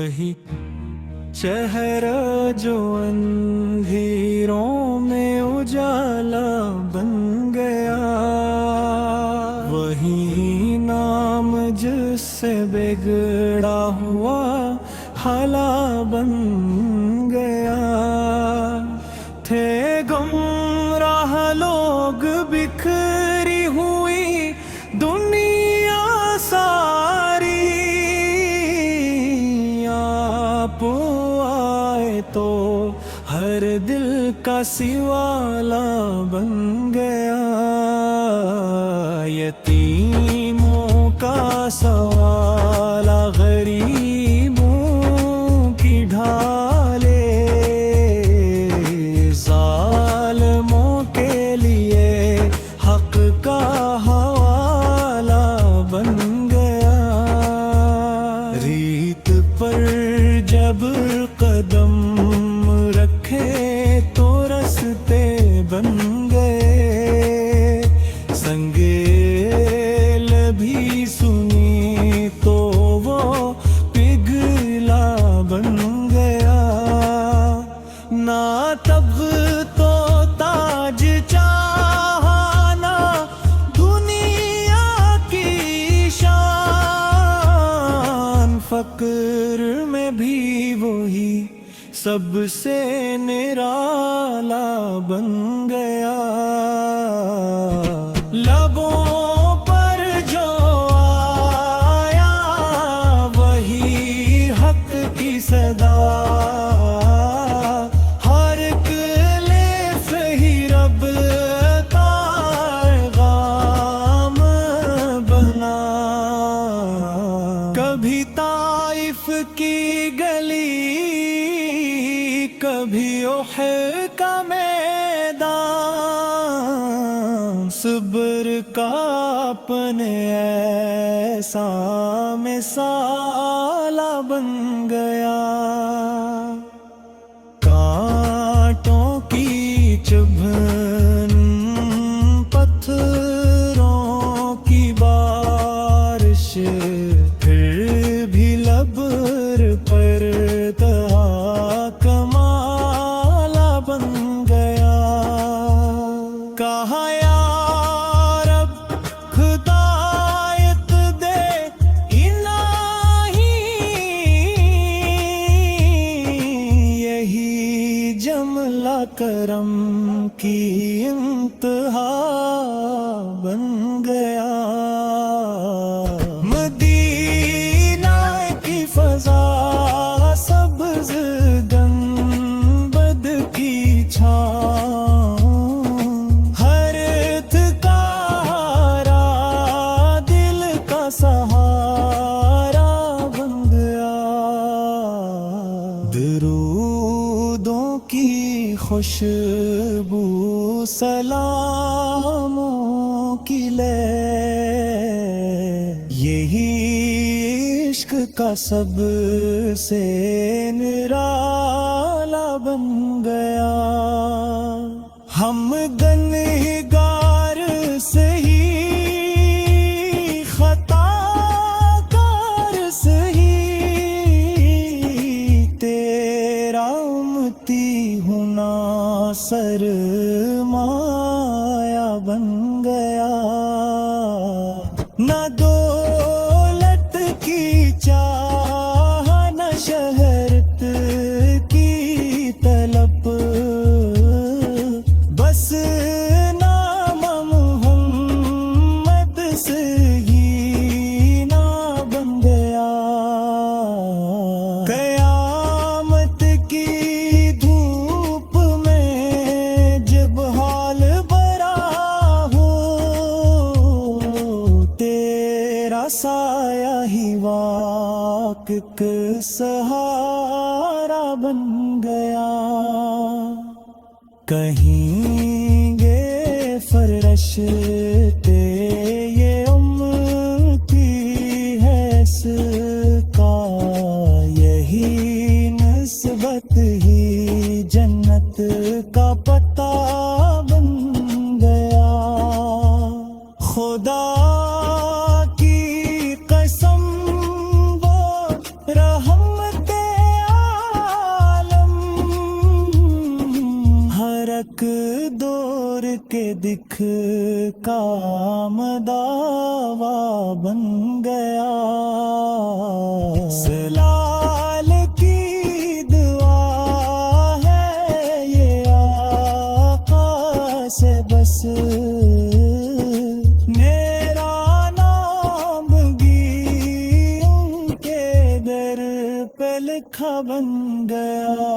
وہی چہرہ جو اندھیروں میں اجالا بن گیا، وہی نام جس سے بگڑا ہوا حالا بن گیا۔ تھے گمراہ لوگ، بکھری ہوئی دنیا ساری، آپ آئے تو ہر دل کا سوالا بن گیا۔ یتیموں کا سوالا غریبوں کی ڈھالے، ظالموں کے لیے حق کا حوالہ بن گیا۔ ریت پر جب قدم رکھے تو رستے بن گئے، سنگیل بھی سنی تو وہ پگھلا بن گیا۔ نہ تب تو تاج چاہا، نہ دنیا کی شان، فقر میں بھی وہی سب سے نرالا بن گیا۔ لبوں پر جو آیا وہی حق کی صدا، ہر کلف ہی رب کا پیغام بنا۔ کبھی طائف کی گلی، کبھی احد کا میدان، صبر کا اپنے ایسا مثالہ بن گیا۔ کانٹوں کی چبھن، پتھروں کی بارش، پھر بھی لبر پر کمالہ بن گیا۔ کہا یا رب ہدایت دے الہی، یہی جملہ کرم کی انتہا بن گیا۔ مدینہ کی فضا سبز گنبد کی چھاؤں، ہر تھکارا دل کا سہارا بن گیا۔ درودوں کی خوشبو، سلاموں کی لے، یہی عشق کا سب سے نرالا بن گیا۔ ہم گنہگار سہی، خطا کار سہی، تیرا امتی ہونا سرمایہ بن گیا۔ نہ دولت کی چاہ، نہ شہرت کی طلب، بس نام محمد سے ہی نہ بن گیا۔ قیامت کی دھوپ میں جب حال برا ہو، تیرا سایہ ہی واقعک سہارا بن گیا۔ کہیں گے فرشتے یہ امتی ہے اس کا، یہی نسبت ہی جنت کا پتہ بن گیا۔ خدا کی قسم وہ رحمت کے دکھ کا مداوا بن گیا. سلال کی دعا ہے یہ آقا سے بس، میرا نام بھی ان کے در پہ لکھا بن گیا.